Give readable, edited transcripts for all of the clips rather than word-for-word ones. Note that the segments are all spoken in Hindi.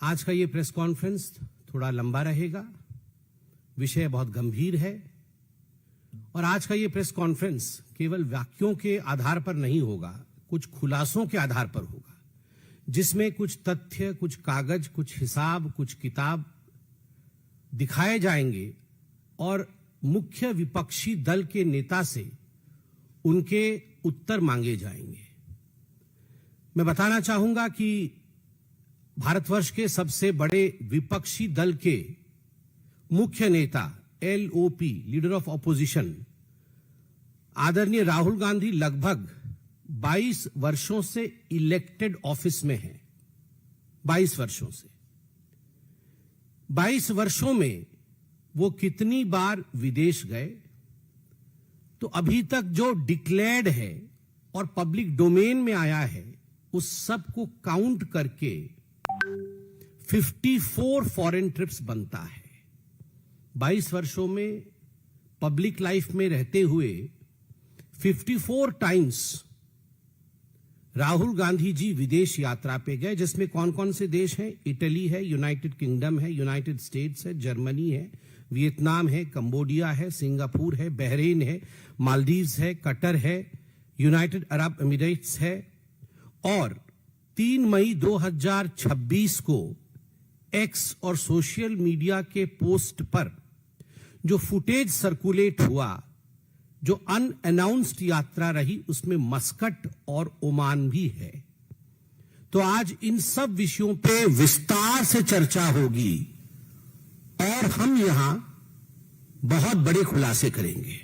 आज का ये प्रेस कॉन्फ्रेंस थोड़ा लंबा रहेगा, विषय बहुत गंभीर है और आज का ये प्रेस कॉन्फ्रेंस केवल वाक्यों के आधार पर नहीं होगा, कुछ खुलासों के आधार पर होगा, जिसमें कुछ तथ्य, कुछ कागज, कुछ हिसाब, कुछ किताब दिखाए जाएंगे और मुख्य विपक्षी दल के नेता से उनके उत्तर मांगे जाएंगे। मैं बताना चाहूंगा कि भारतवर्ष के सबसे बड़े विपक्षी दल के मुख्य नेता एलओपी, लीडर ऑफ ऑपोजिशन, आदरणीय राहुल गांधी लगभग 22 वर्षों से इलेक्टेड ऑफिस में हैं। 22 वर्षों से 22 वर्षों में वो कितनी बार विदेश गए, तो अभी तक जो डिक्लेयर्ड है और पब्लिक डोमेन में आया है उस सब को काउंट करके 54 फॉरेन ट्रिप्स बनता है। 22 वर्षों में पब्लिक लाइफ में रहते हुए 54 टाइम्स राहुल गांधी जी विदेश यात्रा पे गए, जिसमें कौन कौन से देश हैं? इटली है, यूनाइटेड किंगडम है, यूनाइटेड स्टेट्स है, जर्मनी है, वियतनाम है, कंबोडिया है, सिंगापुर है, बहरीन है, मालदीव्स है, कतर है, यूनाइटेड अरब एमिरेट्स है। और 3 मई 2026 को एक्स और सोशल मीडिया के पोस्ट पर जो फुटेज सर्कुलेट हुआ, जो अनअनाउंस्ड यात्रा रही, उसमें मस्कट और ओमान भी है। तो आज इन सब विषयों पे विस्तार से चर्चा होगी और हम यहां बहुत बड़े खुलासे करेंगे।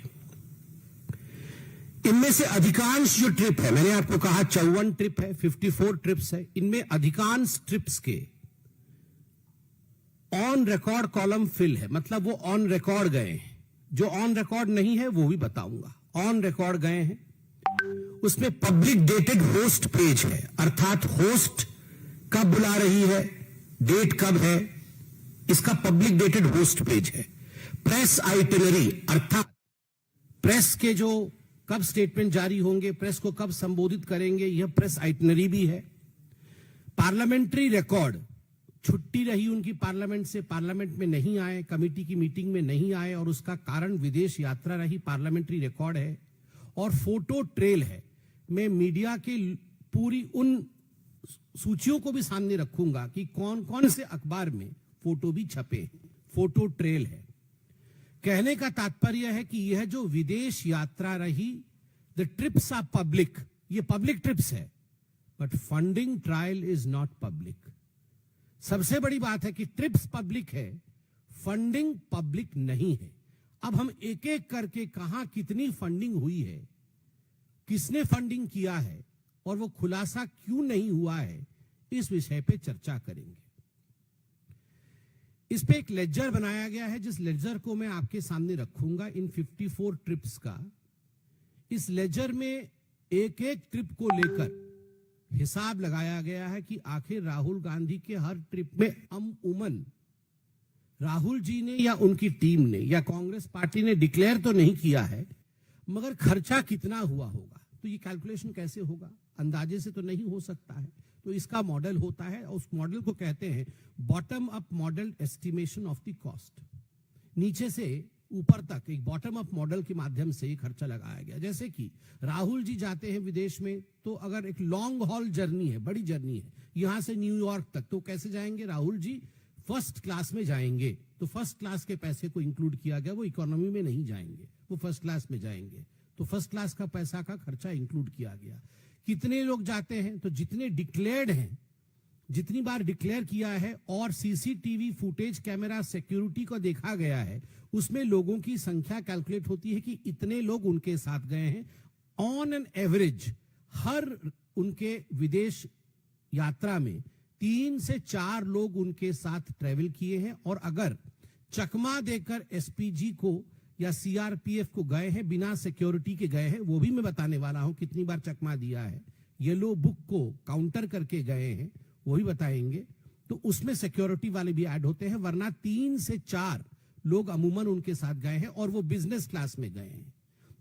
इनमें से अधिकांश जो ट्रिप है, मैंने आपको कहा 54 ट्रिप है, 54 ट्रिप्स है, इनमें अधिकांश ट्रिप्स के ऑन रिकॉर्ड कॉलम फिल है, मतलब वो ऑन रिकॉर्ड गए हैं। जो ऑन रिकॉर्ड नहीं है वो भी बताऊंगा। ऑन रिकॉर्ड गए हैं, उसमें पब्लिक डेटेड होस्ट पेज है, अर्थात होस्ट कब बुला रही है, डेट कब है, इसका पब्लिक डेटेड होस्ट पेज है। प्रेस आइटिनरी, अर्थात प्रेस के जो कब स्टेटमेंट जारी होंगे, प्रेस को कब संबोधित करेंगे, यह प्रेस आइटिनरी भी है। पार्लियामेंट्री रिकॉर्ड, छुट्टी रही उनकी पार्लियामेंट से, पार्लियामेंट में नहीं आए, कमेटी की मीटिंग में नहीं आए और उसका कारण विदेश यात्रा रही, पार्लियामेंट्री रिकॉर्ड है। और फोटो ट्रेल है। मैं मीडिया के पूरी उन सूचियों को भी सामने रखूंगा कि कौन कौन से अखबार में फोटो भी छपे, फोटो ट्रेल है। कहने का तात्पर्य है कि यह जो विदेश यात्रा रही, द ट्रिप्स आर पब्लिक, ये पब्लिक ट्रिप्स है, but funding trial is not public. सबसे बड़ी बात है कि ट्रिप्स पब्लिक है, फंडिंग पब्लिक नहीं है। अब हम एक एक करके कहां कितनी फंडिंग हुई है, किसने फंडिंग किया है और वो खुलासा क्यों नहीं हुआ है, इस विषय पे चर्चा करेंगे। इस पे एक लेजर बनाया गया है, जिस लेजर को मैं आपके सामने रखूंगा इन 54 ट्रिप्स का। इस लेजर में एक एक ट्रिप को लेकर हिसाब लगाया गया है कि आखिर राहुल गांधी के हर ट्रिप में अमूमन राहुल जी ने या उनकी टीम ने या कांग्रेस पार्टी ने डिक्लेयर तो नहीं किया है, मगर खर्चा कितना हुआ होगा। तो ये कैलकुलेशन कैसे होगा? अंदाजे से तो नहीं हो सकता है। तो इसका मॉडल होता है और उस मॉडल को कहते हैं bottom up model estimation of the cost. नीचे से ऊपर तक एक बॉटम अप मॉडल के माध्यम से ये खर्चा लगाया गया। जैसे कि राहुल जी जाते हैं विदेश में, तो अगर एक लॉन्ग हॉल जर्नी है, बड़ी जर्नी है, यहां से न्यूयॉर्क तक, तो कैसे जाएंगे? राहुल जी फर्स्ट क्लास में जाएंगे, तो फर्स्ट क्लास के पैसे को इंक्लूड किया गया। वो इकोनॉमी में नहीं जाएंगे, वो फर्स्ट क्लास में जाएंगे, तो फर्स्ट क्लास का पैसा का खर्चा इंक्लूड किया गया। कितने लोग जाते हैं? तो जितने डिक्लेयर्ड हैं, जितनी बार डिक्लेयर किया है और सीसीटीवी फुटेज, कैमरा, सिक्योरिटी को देखा गया है, उसमें लोगों की संख्या कैलकुलेट होती है कि इतने लोग उनके साथ गए हैं। ऑन एन एवरेज हर उनके विदेश यात्रा में 3 से 4 लोग उनके साथ ट्रेवल किए हैं। और अगर चकमा देकर एसपीजी को या सीआरपीएफ को गए हैं, बिना सिक्योरिटी के गए हैं, वो भी मैं बताने वाला हूं कितनी बार चकमा दिया है। येलो बुक को काउंटर करके गए हैं, वो भी बताएंगे। तो उसमें सिक्योरिटी वाले भी ऐड होते हैं, वरना 3 से 4 लोग अमूमन उनके साथ गए हैं और वो बिजनेस क्लास में गए हैं।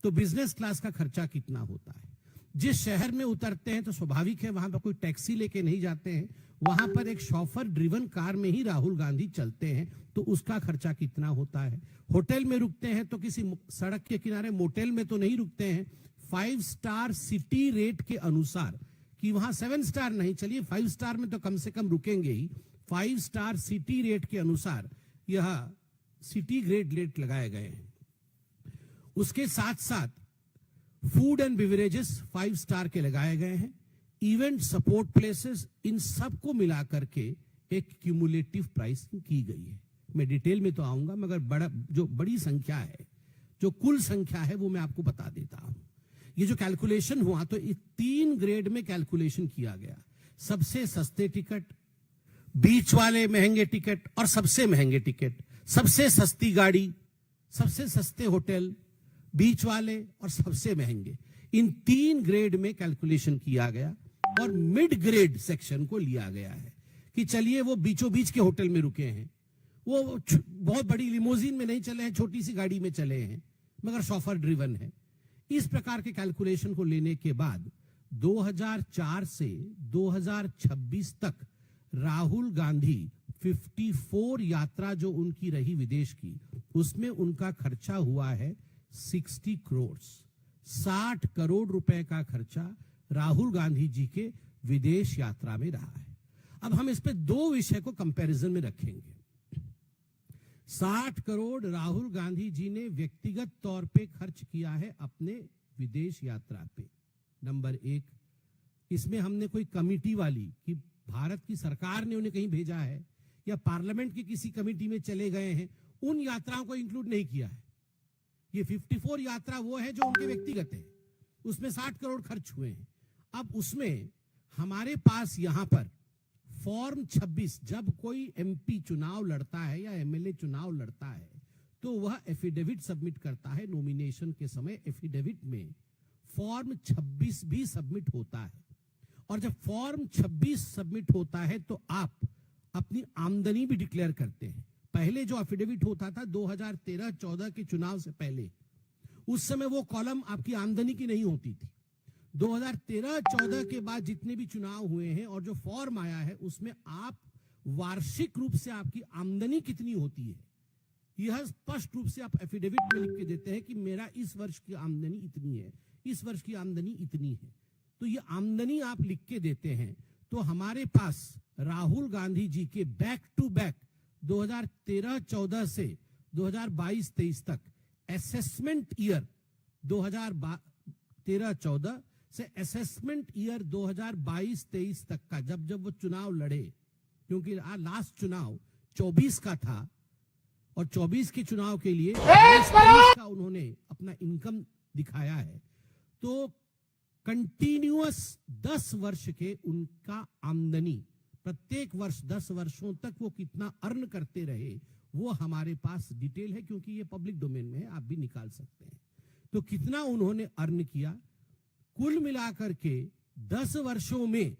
तो बिजनेस क्लास का खर्चा कितना होता है? जिस शहर में उतरते हैं तो स्वाभाविक है वहां पर कोई टैक्सी लेके नहीं जाते हैं, वहां पर एक शॉफर ड्रिवन कार में ही राहुल गांधी चलते हैं तो उसका खर्चा कितना होता है। होटल में रुकते हैं तो किसी सड़क के किनारे मोटेल में तो नहीं रुकते हैं, 5 स्टार सिटी रेट के अनुसार, कि वहां 7 स्टार नहीं, चलिए 5 स्टार में तो कम से कम रुकेंगे ही, 5 स्टार सिटी रेट के अनुसार यह सिटी ग्रेड रेट लगाए गए हैं। उसके साथ साथ फूड एंड बिवरेजेस 5 स्टार के लगाए गए हैं, इवेंट सपोर्ट प्लेसेस, इन सब को मिलाकर के एक क्यूमुलेटिव प्राइसिंग की गई है। मैं डिटेल में तो आऊंगा, मगर जो बड़ी संख्या है, जो कुल संख्या है, वो मैं आपको बता देता हूं। ये जो कैलकुलेशन हुआ तो 3 ग्रेड में कैलकुलेशन किया गया। सबसे सस्ते टिकट, बीच वाले महंगे टिकट और सबसे महंगे टिकट, सबसे सस्ती गाड़ी, सबसे सस्ते होटल, बीच वाले और सबसे महंगे, इन 3 ग्रेड में कैलकुलेशन किया गया और मिड ग्रेड सेक्शन को लिया गया है कि चलिए वो बीचों बीच के होटल में रुके हैं, वो बहुत बड़ी लिमोजिन में नहीं चले हैं, छोटी सी गाड़ी में चले हैं, मगर शॉफर ड्रिवन है। इस प्रकार के कैलकुलेशन को लेने के बाद 2004 से 2026 तक राहुल गांधी 54 यात्रा जो उनकी रही विदेश की, उसमें उनका खर्चा हुआ है 60 करोड़, 60 करोड़ रुपए का खर्चा राहुल गांधी जी के विदेश यात्रा में रहा है। अब हम इस पे 2 विषय को कंपैरिजन में रखेंगे। 60 करोड़ राहुल गांधी जी ने व्यक्तिगत तौर पे खर्च किया है अपने विदेश यात्रा पे, नंबर 1। इसमें हमने कोई कमिटी वाली कि भारत की सरकार ने उन्हें कहीं भेजा है या पार्लियामेंट की किसी कमिटी में चले गए हैं, उन यात्राओं को इंक्लूड नहीं किया है। ये 54 यात्रा वो है जो उनके व्यक्तिगत है, उसमें 60 करोड़ खर्च हुए हैं। अब उसमें हमारे पास यहां पर फॉर्म 26, जब कोई एमपी चुनाव लड़ता है या एमएलए चुनाव लड़ता है तो वह एफिडेविट सबमिट करता है। नॉमिनेशन के समय एफिडेविट में फॉर्म 26 भी सबमिट होता है, और जब फॉर्म 26 सबमिट होता है तो आप अपनी आमदनी भी डिक्लेयर करते हैं। पहले जो एफिडेविट होता था 2013-14 के चुनाव से पहले, उस समय वो कॉलम आपकी आमदनी की नहीं होती थी। 2013-14 के बाद जितने भी चुनाव हुए हैं और जो फॉर्म आया है, उसमें आप वार्षिक रूप से आपकी आमदनी कितनी होती है, यह स्पष्ट रूप से आप एफिडेविट में लिख के देते हैं कि मेरा इस वर्ष की आमदनी इतनी है, इस वर्ष की आमदनी इतनी है। तो ये आमदनी आप लिख के देते हैं। तो हमारे पास राहुल गांधी जी के बैक टू बैक 2013-14 से 2022-23 तक असेसमेंट ईयर 2013-14 से असेसमेंट ईयर 2022-23 तक का, जब वो चुनाव लड़े, क्योंकि लास्ट चुनाव 24 का था और 24 के चुनाव के लिए 23 का उन्होंने अपना इनकम दिखाया है, तो कंटिन्यूअस 10 वर्ष के उनका आमदनी, प्रत्येक वर्ष 10 वर्षों तक वो कितना अर्न करते रहे, वो हमारे पास डिटेल है, क्योंकि ये पब्लिक डोमेन में है, आप भी निकाल सकते हैं। तो कितना उन्होंने अर्न किया, कुल मिलाकर के 10 वर्षों में,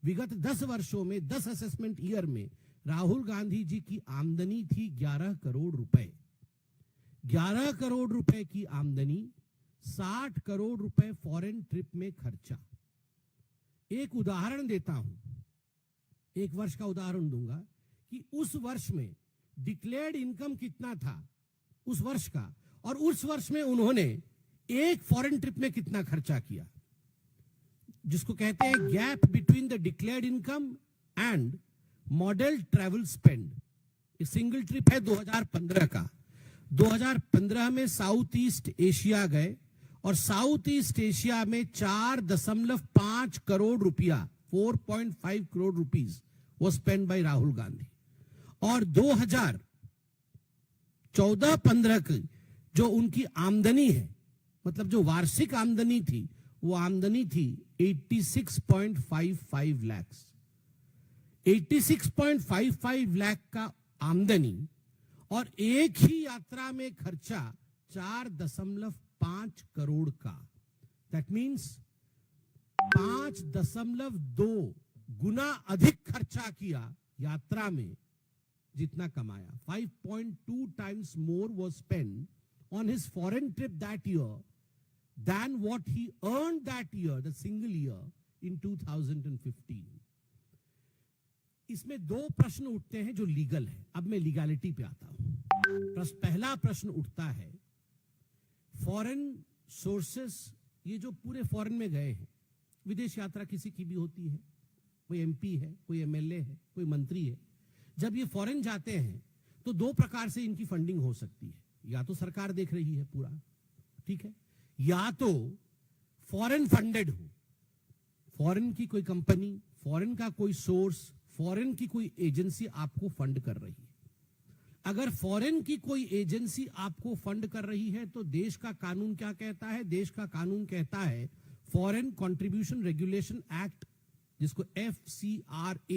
विगत 10 वर्षों में, 10 असेसमेंट ईयर में राहुल गांधी जी की आमदनी थी 11 करोड़ रुपए। 11 करोड़ रुपए की आमदनी, 60 करोड़ रुपए फॉरेन ट्रिप में खर्चा। एक उदाहरण देता हूं, एक वर्ष का उदाहरण दूंगा कि उस वर्ष में डिक्लेयर्ड इनकम कितना था उस वर्ष का, और उस वर्ष में उन्होंने एक फॉरेन ट्रिप में कितना खर्चा किया, जिसको कहते हैं gap between the declared income and model travel spend. एक सिंगल ट्रिप है 2015 का। 2015 में साउथ ईस्ट एशिया गए और साउथ ईस्ट एशिया में 4.5 करोड़ रुपया, 4.5 करोड़ रुपीज वो स्पेंड बाय राहुल गांधी। और 2014-15 की जो उनकी आमदनी है, मतलब जो वार्षिक आमदनी थी, वो आमदनी थी 86.55 लाख। 86.55 लाख का आमदनी और एक ही यात्रा में खर्चा 4.5 करोड़ का। दैट मीन्स 5.2 गुना अधिक खर्चा किया यात्रा में जितना कमाया। 5.2 times more was spent on his foreign trip that year than what he earned that year, the single year, in 2015. इसमें दो प्रश्न उठते हैं जो लीगल है। अब मैं लीगैलिटी पे आता हूं। पहला प्रश्न उठता है, फॉरेन सोर्सेस, ये जो पूरे फॉरेन में गए हैं, विदेश यात्रा किसी की भी होती है, कोई एमपी है, कोई एमएलए है, कोई मंत्री है, जब ये फॉरेन जाते हैं तो दो प्रकार से इनकी फंडिंग हो सकती है। या तो सरकार देख रही है पूरा, ठीक है, या तो फॉरेन फंडेड हो, फॉरेन की कोई कंपनी, फॉरेन का कोई सोर्स, फॉरेन की कोई एजेंसी आपको फंड कर रही है। अगर फॉरेन की कोई एजेंसी आपको फंड कर रही है तो देश का कानून क्या कहता है? देश का कानून कहता है फॉरेन कंट्रीब्यूशन रेगुलेशन एक्ट, जिसको FCRA